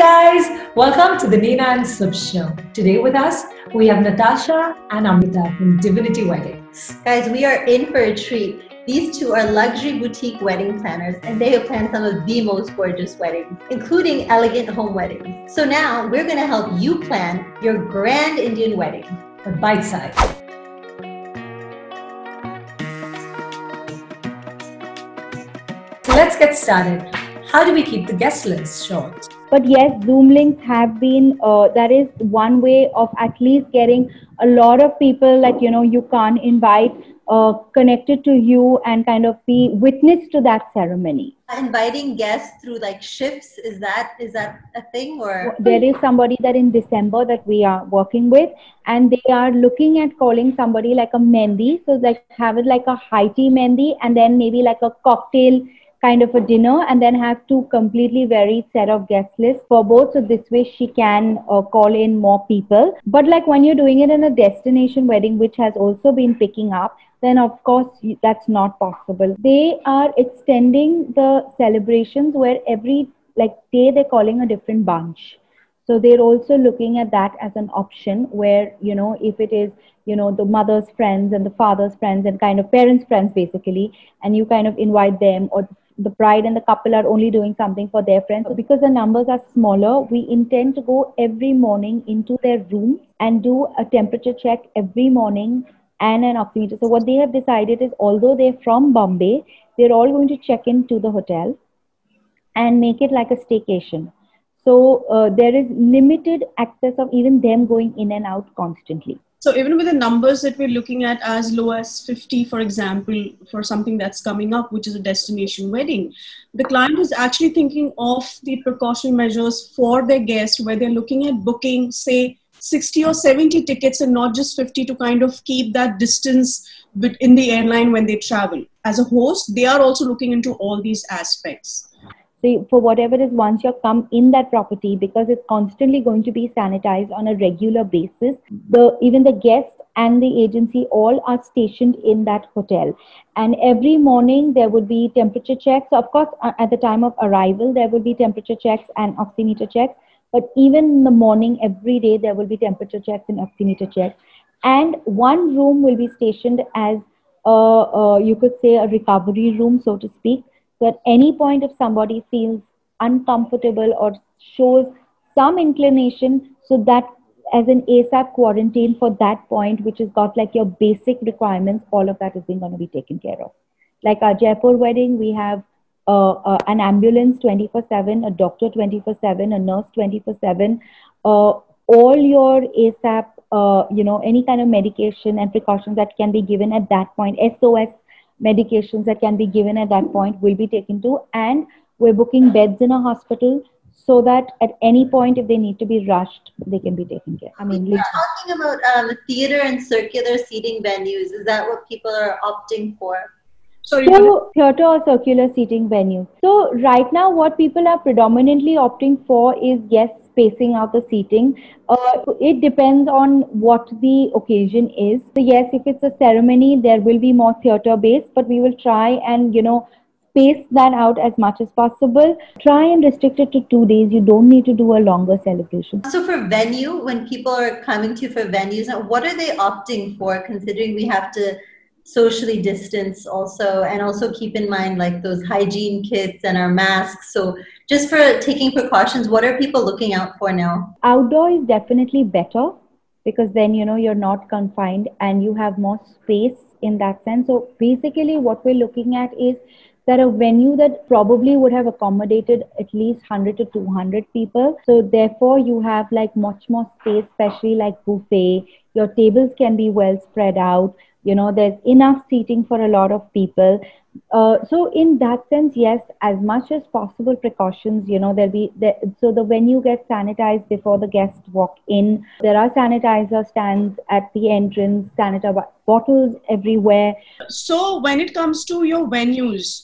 guys, welcome to the Nina and Sub Show. Today with us, we have Natasha and Amrita from Divinity Weddings. Guys, we are in for a treat. These two are luxury boutique wedding planners and they have planned some of the most gorgeous weddings, including elegant home weddings. So now we're going to help you plan your grand Indian wedding. But bite size. So let's get started. How do we keep the guest list short? But yes, Zoom links have been, that is one way of at least getting a lot of people that, you can't invite connected to you and kind of be witness to that ceremony. Inviting guests through like shifts, is that a thing? Or there is somebody that in December that we are working with, and they are looking at calling somebody like a Mehndi. So like have it like a high tea Mehndi and then maybe like a cocktail kind of a dinner, and then have two completely varied set of guest lists for both. So this way she can call in more people. But like when you're doing it in a destination wedding, which has also been picking up, then of course that's not possible. They are extending the celebrations where every like day they're calling a different bunch. So they're also looking at that as an option where, if it is, the mother's friends and the father's friends and kind of parents' friends basically, and you kind of invite them, or the bride and the couple are only doing something for their friends. So because the numbers are smaller, we intend to go every morning into their rooms and do a temperature check every morning and an oximeter. So what they have decided is, although they're from Bombay, they're all going to check into the hotel and make it like a staycation. So there is limited access of even them going in and out constantly. So even with the numbers that we're looking at as low as 50, for example, for something that's coming up, which is a destination wedding, the client is actually thinking of the precaution measures for their guests, where they're looking at booking, say, 60 or 70 tickets and not just 50, to kind of keep that distance in the airline when they travel. As a host, they are also looking into all these aspects. So for whatever it is, once you come in that property, because it's constantly going to be sanitized on a regular basis, even the guests and the agency all are stationed in that hotel. And every morning there would be temperature checks. So of course, at the time of arrival, there would be temperature checks and oximeter checks. But even in the morning, every day, there will be temperature checks and oximeter checks. And one room will be stationed as, you could say, a recovery room, so to speak. So at any point, if somebody feels uncomfortable or shows some inclination, so that as an ASAP quarantine for that point, which has got like your basic requirements, all of that is going to be taken care of. Like our Jaipur wedding, we have an ambulance 24/7, a doctor 24/7, a nurse 24/7, all your ASAP, any kind of medication and precautions that can be given at that point, SOS medications that can be given at that point will be taken to, and we're booking beds in a hospital so that at any point, if they need to be rushed, they can be taken care of. We're talking about theater and circular seating venues. Is that what people are opting for? So theater or circular seating venue. So right now what people are predominantly opting for is, yes, spacing out the seating. It depends on what the occasion is. So yes, if it's a ceremony, there will be more theater based, but we will try and, space that out as much as possible. Try and restrict it to 2 days. You don't need to do a longer celebration. So for venue, when people are coming to you for venues, what are they opting for, considering we have to socially distance also, and also keep in mind like those hygiene kits and our masks? So just for taking precautions, what are people looking out for now? Outdoor is definitely better, because then you're not confined and you have more space in that sense. So basically what we're looking at is that a venue that probably would have accommodated at least 100 to 200 people. So therefore you have like much more space, especially like buffet. Your tables can be well spread out. There's enough seating for a lot of people. So in that sense, yes, as much as possible precautions, so the venue gets sanitized before the guests walk in. There are sanitizer stands at the entrance, sanitizer bottles everywhere. So when it comes to your venues,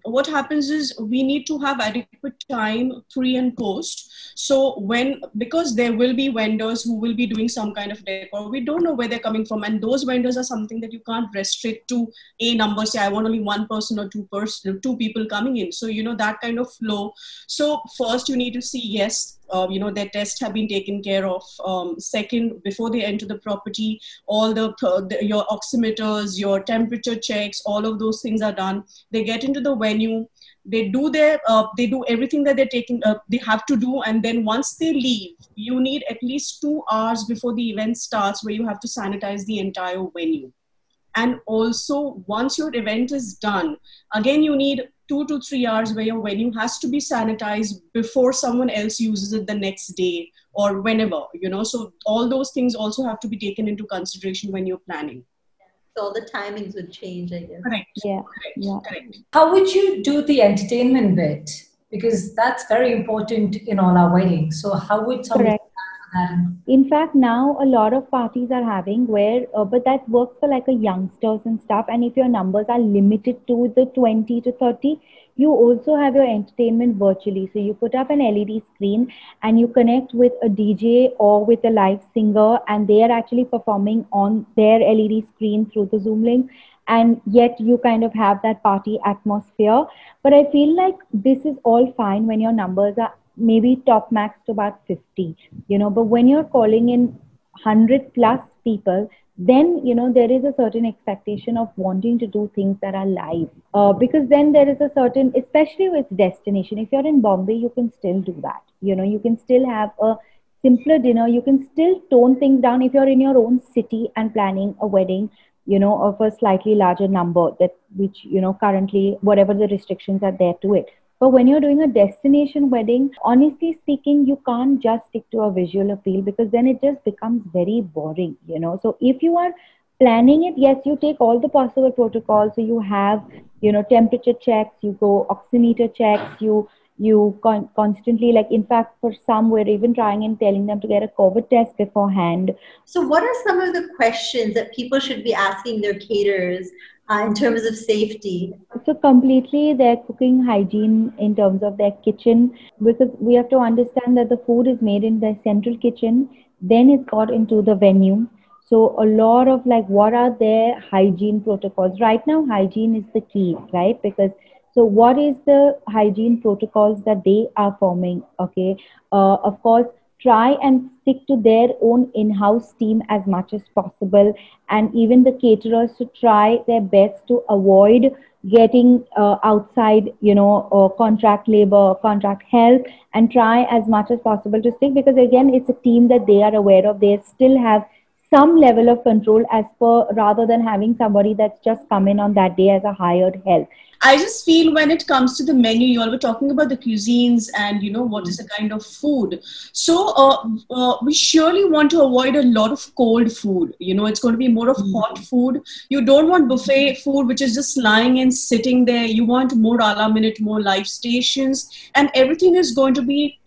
what happens is we need to have adequate time pre and post. So because there will be vendors who will be doing some kind of decor, we don't know where they're coming from. And those vendors are something that you can't restrict to a number. Say, I want only one person or two people coming in. So, that kind of flow. So first you need to see, yes, their tests have been taken care of. Second, before they enter the property, all your oximeters, your temperature checks, all of those things are done. They get into the venue. They do everything that they have to do, and then once they leave, you need at least 2 hours before the event starts, where you have to sanitize the entire venue. And also, once your event is done, again, you need 2 to 3 hours where your venue has to be sanitized before someone else uses it the next day or whenever, So all those things also have to be taken into consideration when you're planning. So all the timings would change, I guess. Correct. Yeah. Correct. Yeah. Correct. How would you do the entertainment bit? Because that's very important in all our weddings. So how would someone Correct. In fact, now a lot of parties are having but that works for like a youngsters and stuff. And if your numbers are limited to the 20 to 30, you also have your entertainment virtually. So you put up an LED screen and you connect with a DJ or with a live singer, and they are actually performing on their LED screen through the Zoom link. And yet you kind of have that party atmosphere. But I feel like this is all fine when your numbers are maybe top max to about 50, but when you're calling in 100 plus people, then, there is a certain expectation of wanting to do things that are live. Because then there is a certain, especially with destination, if you're in Bombay, you can still do that. You can still have a simpler dinner. You can still tone things down if you're in your own city and planning a wedding, of a slightly larger number which, currently, whatever the restrictions are there to it. But when you're doing a destination wedding, honestly speaking, you can't just stick to a visual appeal, because then it just becomes very boring, So if you are planning it, yes, you take all the possible protocols. So you have, temperature checks, you go oximeter checks, you constantly, like, in fact, for some, we're even trying and telling them to get a COVID test beforehand. So what are some of the questions that people should be asking their caterers in terms of safety? So completely their cooking hygiene in terms of their kitchen, because we have to understand that the food is made in the central kitchen, then it's got into the venue. So a lot of, like, what are their hygiene protocols? Right now, hygiene is the key, right? Because so what is the hygiene protocols that they are forming? Okay. Of course, try and stick to their own in-house team as much as possible. And even the caterers to try their best to avoid getting outside, contract labor, contract help, and try as much as possible to stick, because again, it's a team that they are aware of. They still have some level of control rather than having somebody that's just come in on that day as a hired help. I just feel when it comes to the menu, you all were talking about the cuisines and, what is the kind of food. So we surely want to avoid a lot of cold food. It's going to be more of hot food. You don't want buffet food, which is just lying and sitting there. You want more a la minute, more live stations. And everything is going to be,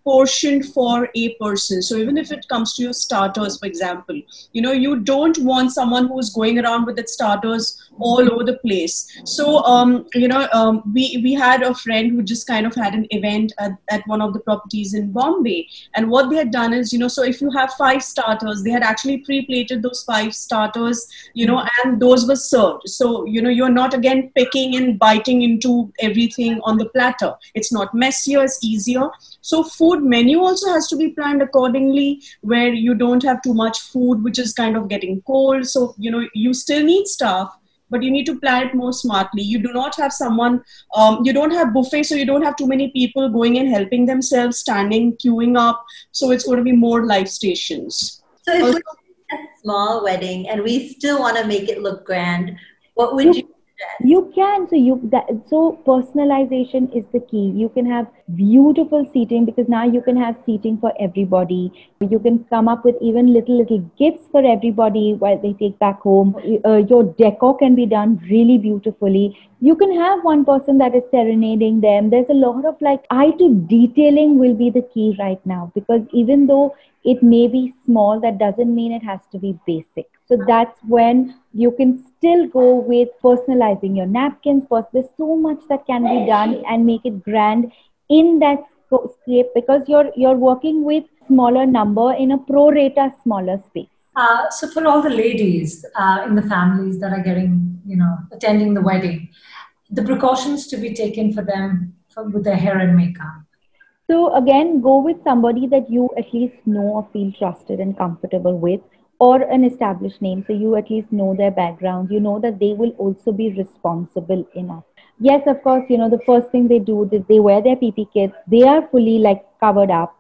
portioned for a person. So even if it comes to your starters, for example, you don't want someone who's going around with its starters all over the place. So, we had a friend who just kind of had an event at one of the properties in Bombay. And what they had done is, so if you have 5 starters, they had actually pre-plated those 5 starters, and those were served. So, you're not again picking and biting into everything on the platter. It's not messier, it's easier. So food menu also has to be planned accordingly, where you don't have too much food, which is kind of getting cold. So, you still need staff, but you need to plan it more smartly. You do not have someone, you don't have buffet, so you don't have too many people going and helping themselves, standing, queuing up. So it's going to be more live stations. So if we have a small wedding and we still want to make it look grand, what would you suggest? You can. So personalization is the key. You can have beautiful seating, because now you can have seating for everybody. You can come up with even little gifts for everybody while they take back home. Your decor can be done really beautifully. You can have one person that is serenading them. There's a lot of, like, eye to detailing will be the key right now, because even though it may be small, that doesn't mean it has to be basic. So that's when you can still go with personalizing your napkins. There's so much that can be done and make it grand in that scape, because you're working with smaller number in a pro rata smaller space. So for all the ladies in the families that are attending the wedding, the precautions to be taken for them with their hair and makeup. So again, go with somebody that you at least know or feel trusted and comfortable with, or an established name. So you at least know their background. You know that they will also be responsible enough. Yes, of course, the first thing they do is they wear their PP kits. They are fully like covered up,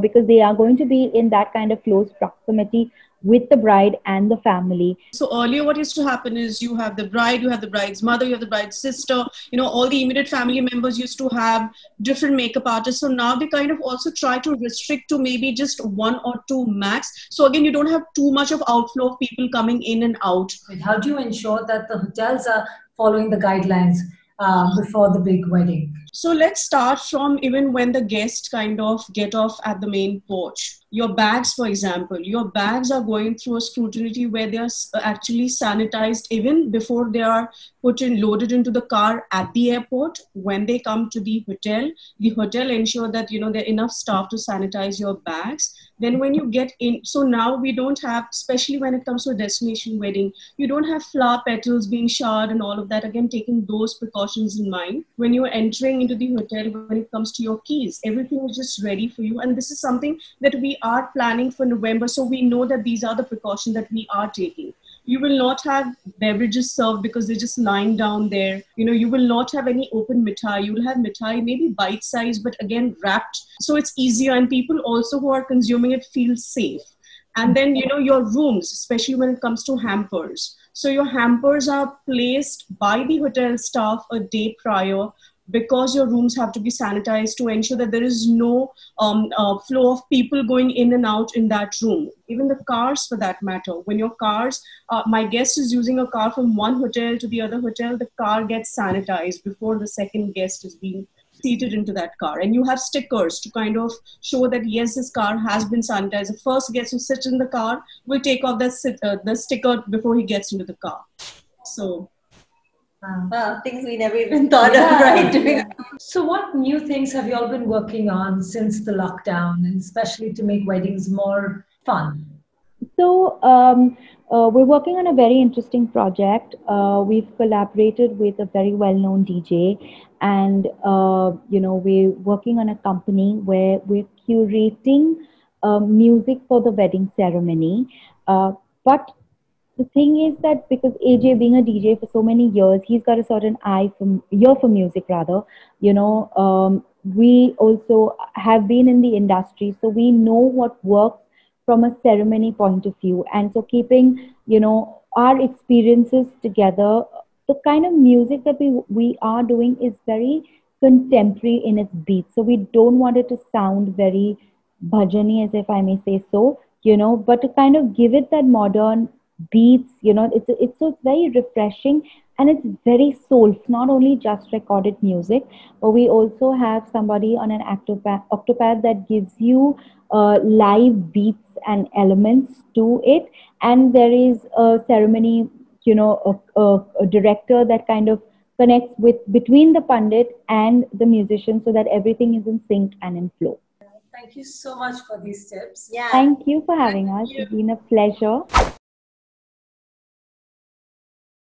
because they are going to be in that kind of close proximity with the bride and the family. So earlier what used to happen is you have the bride, you have the bride's mother, you have the bride's sister, all the immediate family members used to have different makeup artists. So now they kind of also try to restrict to maybe just one or two max. So again, you don't have too much of outflow of people coming in and out. How do you ensure that the hotels are following the guidelines before the big wedding? So let's start from even when the guests kind of get off at the main porch. Your bags, for example, your bags are going through a scrutiny where they are actually sanitized even before they are loaded into the car at the airport. When they come to the hotel ensure that, there are enough staff to sanitize your bags. Then when you get in, so now we don't have, especially when it comes to a destination wedding, you don't have flower petals being showered and all of that. Again, taking those precautions in mind. When you're entering into the hotel, when it comes to your keys, everything is just ready for you. And this is something that we are planning for November. So we know that these are the precautions that we are taking. You will not have beverages served because they're just lying down there. You will not have any open mithai. You will have mithai, maybe bite size, but again, wrapped. So it's easier, and people also who are consuming it feel safe. And then, your rooms, especially when it comes to hampers. So your hampers are placed by the hotel staff a day prior, because your rooms have to be sanitized to ensure that there is no flow of people going in and out in that room. Even the cars, for that matter, when your cars, my guest is using a car from one hotel to the other hotel, the car gets sanitized before the second guest is being seated into that car. And you have stickers to kind of show that, yes, this car has been sanitized. The first guest who sits in the car will take off the sticker before he gets into the car. So... Wow, things we never even thought of, right? So what new things have you all been working on since the lockdown, and especially to make weddings more fun? So we're working on a very interesting project. We've collaborated with a very well-known DJ, and we're working on a company where we're curating music for the wedding ceremony. But the thing is that because AJ being a DJ for so many years, he's got a certain ear for music rather. We also have been in the industry, so we know what works from a ceremony point of view. And so keeping, our experiences together, the kind of music that we are doing is very contemporary in its beats. So we don't want it to sound very bhajani, as if I may say so, but to kind of give it that modern beats, it's very refreshing, and it's very soulful. Not only just recorded music, but we also have somebody on an Octopad that gives you live beats and elements to it. And there is a ceremony, a director that kind of connects between the pandit and the musician, so that everything is in sync and in flow. Thank you so much for these tips. Yeah. Thank you for having us. It's been a pleasure.